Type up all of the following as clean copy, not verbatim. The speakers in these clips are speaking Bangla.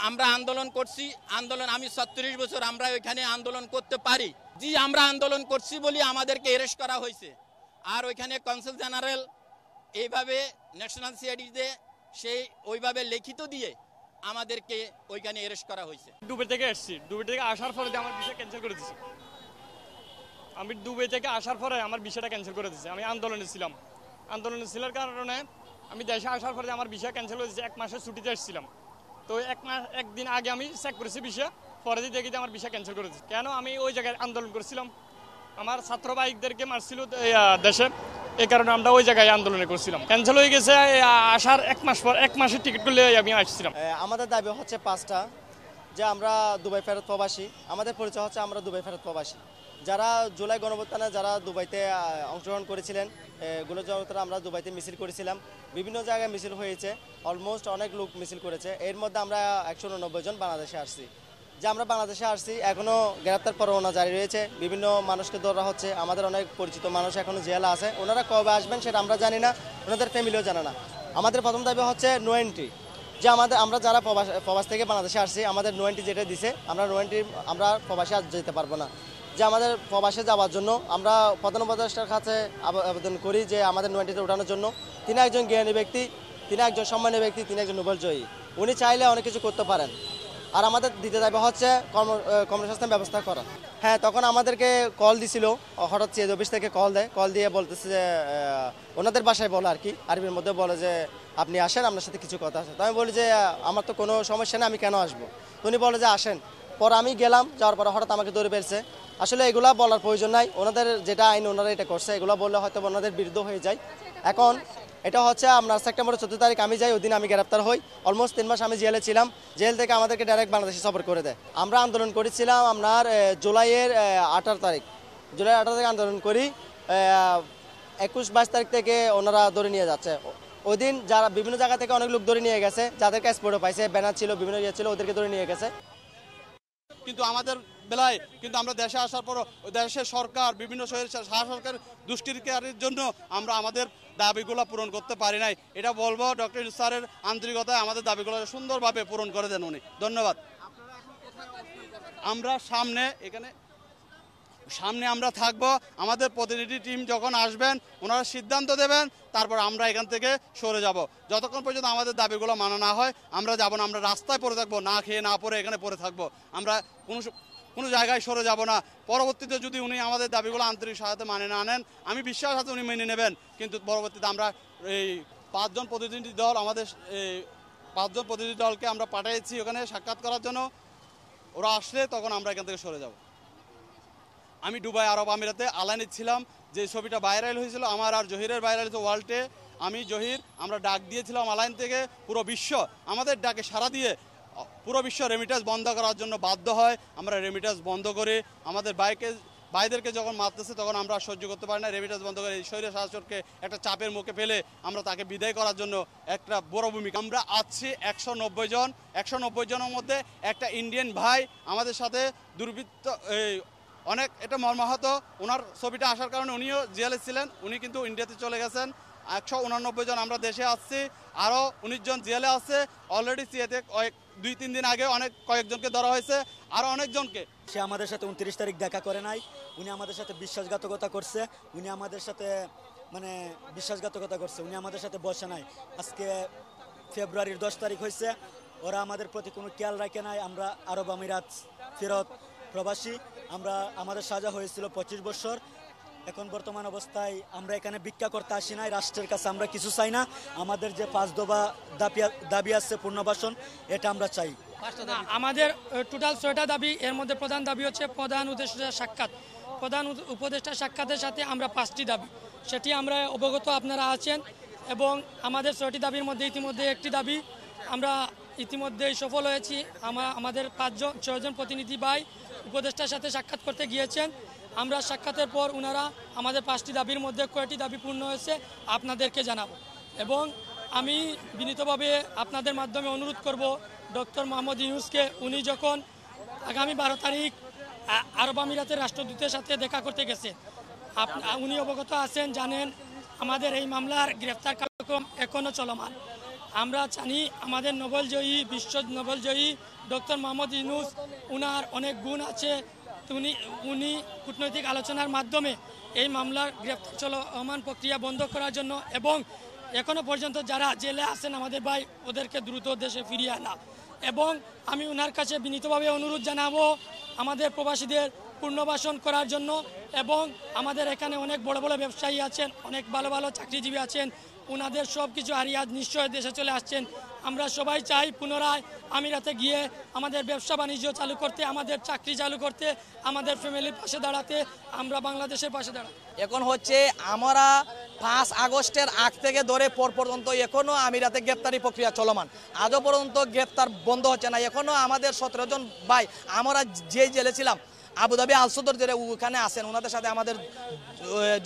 আমরা আন্দোলন করছি, আমি 36 বছর আমরা ওইখানে আন্দোলন করতে পারি। জি, আমরা আন্দোলন করছি বলি আমাদেরকে অ্যারেস্ট করা হয়েছে। আর ওইখানে কনসাল জেনারেল এইভাবে ন্যাশনাল সিআইডিতে সেই ওইভাবে লিখিত দিয়ে আমাদেরকে ওইখানে অ্যারেস্ট করা হয়েছে। দুবাই থেকে এসেছি, দুবাই থেকে আসার পরে আমার ভিসা ক্যান্সেল করে দিয়েছে। আমি দুবাই থেকে আসার পরে আমার ভিসাটা ক্যান্সেল করে দিয়েছে। আমি আন্দোলনে ছিলাম, আন্দোলনে ছিলার কারণে আমি দেশে আসার পরে আমার ভিসা ক্যান্সেল হয়ে দিয়েছে। 1 মাসের ছুটিতে এসেছিলাম, তো 1 দিন আগে আমি চেক করেছি ভিসা, পরে দিয়ে দেখি আমার ভিসা ক্যান্সেল করে দিয়েছে। কেন? আমি ওই জায়গায় আন্দোলন করেছিলাম, আমার ছাত্র ভাইদেরকে মারছিল দেশে, এই কারণে আমরা ওই জায়গায় আন্দোলন করছিলাম। ক্যান্সেল হয়ে গেছে আসার 1 মাস পর, 1 মাসের টিকিট করলে আমি আসছিলাম। আমাদের দাবি হচ্ছে 5টা, যে আমরা দুবাই ফেরত প্রবাসী। আমাদের পরিচয় হচ্ছে আমরা দুবাই ফেরত প্রবাসী। যারা জুলাই গণঅভ্যুত্থানে যারা দুবাইতে অংশগ্রহণ করেছিলেন, গুলো আমরা দুবাইতে মিছিল করেছিলাম, বিভিন্ন জায়গায় মিছিল হয়েছে, অলমোস্ট অনেক লোক মিছিল করেছে। এর মধ্যে আমরা 189 জন বাংলাদেশে আসছি। যে আমরা বাংলাদেশে আসছি, এখনও গ্রেপ্তার পরোয়ানা জারি রয়েছে, বিভিন্ন মানুষকে ধরা হচ্ছে। আমাদের অনেক পরিচিত মানুষ এখনও জেলে আছে, ওনারা কবে আসবেন সেটা আমরা জানি না, ওনাদের ফ্যামিলিও জানে না। আমাদের প্রথম দাবি হচ্ছে নো এন্ট্রি, যে আমরা যারা প্রবাস থেকে বাংলাদেশে আসছি, আমাদের নো এন্ট্রি যেটা দিছে, আমরা প্রবাসে আর যেতে পারবো না। যে আমাদের প্রবাসে যাওয়ার জন্য আমরা প্রধান উপদেষ্টার কাছে আবেদন করি যে আমাদের নো এন্ট্রিতে ওঠানোর জন্য। তিনি একজন জ্ঞানী ব্যক্তি, তিনি একজন সম্মানীয় ব্যক্তি, তিনি একজন নোবেল জয়ী, উনি চাইলে অনেক কিছু করতে পারেন। আর আমাদের দিতে যাবে হচ্ছে কর্মসংস্থান ব্যবস্থা করা। হ্যাঁ, তখন আমাদেরকে কল দিছিল, হঠাৎ চেজ অফিস থেকে কল দিয়ে বলতেছে যে ওনাদের বাসায় বলে আর কি, আরবির মধ্যে বলে যে আপনি আসেন, আপনার সাথে কিছু কথা আছে। তো আমি বলি যে আমার তো কোনো সমস্যা নেই, আমি কেন আসবো? তো উনি বলে যে আসেন। পরে আমি গেলাম, যাওয়ার পরে হঠাৎ আমাকে ধরে ফেলছে। আসলে এগুলা বলার প্রয়োজন নাই, ওনাদের যেটা আইন ওনারা এটা করছে, এগুলো বললে হয়তো ওনাদের বিরুদ্ধ হয়ে যায়। এখন এটা হচ্ছে আপনার সেপ্টেম্বরের 14 তারিখ আমি যাই, ওই দিন আমি গ্রেপ্তার হই। অলমোস্ট 3 মাস আমি জেলে ছিলাম। জেল থেকে আমাদেরকে ডাইরেক্ট বাংলাদেশে সফর করে দেয়। আমরা আন্দোলন করেছিলাম আপনার জুলাইয়ের 18 তারিখ, জুলাই 18 তারিখ আন্দোলন করি। 21-22 তারিখ থেকে ওনারা ধরে নিয়ে যাচ্ছে। ওই দিন যারা বিভিন্ন জায়গা থেকে অনেক লোক ধরে নিয়ে গেছে, যাদেরকে স্পোর্টও পাইছে, ব্যানার ছিল, বিভিন্ন ইয়ে ছিল, ওদেরকে ধরে নিয়ে গেছে। কিন্তু আমাদের বেলায় কিন্তু আমরা দেশে আসার পর দেশের সরকার বিভিন্ন সরকার দুষ্কৃতিকারীর জন্য আমরা আমাদের দাবিগুলো পূরণ করতে পারি নাই। এটা বলবো ডক্টর ইউনূস স্যারের আন্তরিকতায় আমাদের দাবিগুলো সুন্দরভাবে পূরণ করে দেন উনি। ধন্যবাদ। আমরা সামনে আমরা থাকবো। আমাদের প্রতিনিধি টিম যখন আসবেন, ওনারা সিদ্ধান্ত দেবেন, তারপর আমরা এখান থেকে সরে যাব। যতক্ষণ পর্যন্ত আমাদের দাবিগুলো মানা না হয় আমরা যাব না। আমরা রাস্তায় পড়ে থাকবো, না খেয়ে না পরে এখানে পড়ে থাকবো। আমরা কোনো জায়গায় সরে যাব না। পরবর্তীতে যদি উনি আমাদের দাবিগুলো আন্তরিক সহায়তা মানে না নেন, আমি বিশ্বাস আছে উনি মেনে নেবেন। কিন্তু পরবর্তীতে আমরা এই 5 জন প্রতিনিধি দল, আমাদের 5 জন প্রতিনিধি দলকে আমরা পাঠিয়েছি ওখানে সাক্ষাৎ করার জন্য। ওরা আসলে তখন আমরা এখান থেকে সরে যাব। আমি দুবাই আরব আমিরাতে আলাইনে ছিলাম, যে ছবিটা ভাইরাল হয়েছিল আমার আর জহিরের, ভাইরাল হয়েছে ওয়ার্ল্ডে। আমি জহির আমরা ডাক দিয়েছিলাম আলাইন থেকে, পুরো বিশ্ব আমাদের ডাকে সাড়া দিয়ে পুরো বিশ্ব রেমিটেন্স বন্ধ করার জন্য বাধ্য হয়। আমরা রেমিটেন্স বন্ধ করে আমাদের ভাইদেরকে যখন মারতেছে তখন আমরা সহ্য করতে পারি না। রেমিটেন্স বন্ধ করে এই স্বৈর শাসককে একটা চাপের মুখে ফেলে আমরা তাকে বিদায় করার জন্য একটা বড় ভূমিকা। আমরা আছি 190 জন। 190 জনের মধ্যে একটা ইন্ডিয়ান ভাই আমাদের সাথে দুর্বৃত্ত অনেক এটা মর্মাহত। ওনার ছবিটা আসার কারণে উনিও জেলে ছিলেন, উনি কিন্তু ইন্ডিয়াতে চলে গেছেন। 189 জন আমরা দেশে আসছি, আরও 19 জন জেলে আছে। অলরেডি সিএতে 2-3 দিন আগে কয়েকজনকে ধরা হয়েছে, আরও অনেকজনকে। সে আমাদের সাথে 29 তারিখ দেখা করে নাই, উনি আমাদের সাথে বিশ্বাসঘাতকতা করছে, উনি আমাদের সাথে বিশ্বাসঘাতকতা করছে, উনি আমাদের সাথে বসে নাই। আজকে ফেব্রুয়ারির 10 তারিখ হয়েছে, ওরা আমাদের প্রতি কোনো খেয়াল রাখে নাই। আমরা আরব আমিরাত ফেরত প্রবাসী, আমাদের সাজা হয়েছিল 25 বছর। এখন বর্তমান অবস্থায় আমরা এখানে ভিক্ষা করতে আসি নাই, রাষ্ট্রের কাছে আমরা কিছু চাই না। আমাদের যে 5 দফা দাবি আছে পুনর্বাসন, এটা আমরা চাই। আমাদের টোটাল 6টা দাবি, এর মধ্যে প্রধান দাবি হচ্ছে প্রধান উপদেষ্টার সাক্ষাৎ। প্রধান উপদেষ্টার সাক্ষাতের সাথে আমরা 5টি দাবি, সেটি আমরা অবগত, আপনারা আছেন। এবং আমাদের 6টি দাবির মধ্যে ইতিমধ্যে একটি দাবি আমরা ইতিমধ্যেই সফল হয়েছি। আমাদের 6 জন প্রতিনিধি ভাই উপদেষ্টার সাথে সাক্ষাৎ করতে গিয়েছেন। আমরা সাক্ষাতের পর ওনারা আমাদের 5টি দাবির মধ্যে কয়টি দাবি পূর্ণ হয়েছে আপনাদেরকে জানাবো। এবং আমি বিনীতভাবে আপনাদের মাধ্যমে অনুরোধ করব ডক্টর মোহাম্মদ ইউনূসকে, উনি যখন আগামী 12 তারিখ আরব আমিরাতের রাষ্ট্রদূতের সাথে দেখা করতে গেছেন, উনি অবগত আছেন, জানেন আমাদের এই মামলার গ্রেফতার কার্যক্রম এখনও চলমান। আমরা জানি আমাদের নোবেলজয়ী বিশ্ব নোবেলজয়ী ডক্টর মোহাম্মদ ইউনূস, উনার অনেক গুণ আছে। উনি কূটনৈতিক আলোচনার মাধ্যমে এই মামলার গ্রেপ্তার চলমান প্রক্রিয়া বন্ধ করার জন্য এবং এখনো পর্যন্ত যারা জেলে আছেন আমাদের ভাই, ওদেরকে দ্রুত দেশে ফিরিয়ে আনা। এবং আমি ওনার কাছে বিনীতভাবে অনুরোধ জানাবো আমাদের প্রবাসীদের পুনর্বাসন করার জন্য। এবং আমাদের এখানে অনেক বড় বড় ব্যবসায়ী আছেন, অনেক ভালো ভালো চাকরিজীবী আছেন, ওনাদের সব কিছু হারিয়ে আজ নিশ্চয় দেশে চলে আসছেন। আমরা সবাই চাই পুনরায় আমিরাতে গিয়ে আমাদের ব্যবসা বাণিজ্য চালু করতে, আমাদের চাকরি চালু করতে, আমাদের ফ্যামিলির পাশে দাঁড়াতে, আমরা বাংলাদেশের পাশে দাঁড়াতে। এখন হচ্ছে আমরা 5 আগস্টের আগ থেকে ধরে পর্যন্ত এখনও আমিরাতে গ্রেপ্তারি প্রক্রিয়া চলমান। আজও পর্যন্ত গ্রেপ্তার বন্ধ হচ্ছে না। এখনও আমাদের 17 জন ভাই আমরা যে জেলে ছিলাম আবুধাবি আলসদর জেলে ওখানে আসেন, ওনাদের সাথে আমাদের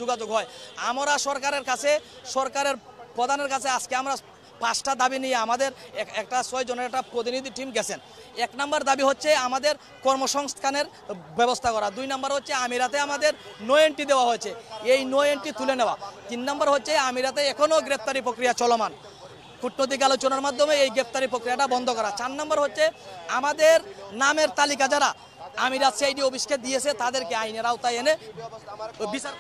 যোগাযোগ হয়। আমরা সরকারের কাছে, সরকারের প্রধানের কাছে আজকে আমরা 5টা দাবি নিয়ে আমাদের একটা 6 জনের একটা প্রতিনিধি টিম গেছেন। 1 নম্বর দাবি হচ্ছে আমাদের কর্মসংস্থানের ব্যবস্থা করা। 2 নম্বর হচ্ছে আমিরাতে আমাদের নো এন্ট্রি দেওয়া হয়েছে, এই নো এন্ট্রি তুলে নেওয়া। 3 নম্বর হচ্ছে আমিরাতে এখনও গ্রেপ্তারি প্রক্রিয়া চলমান, কূটনৈতিক আলোচনার মাধ্যমে এই গ্রেপ্তারি প্রক্রিয়াটা বন্ধ করা। 4 নম্বর হচ্ছে আমাদের নামের তালিকা যারা আমিরাত সিআইডি অফিসকে দিয়েছে তাদেরকে আইনের আওতায় এনে বিচার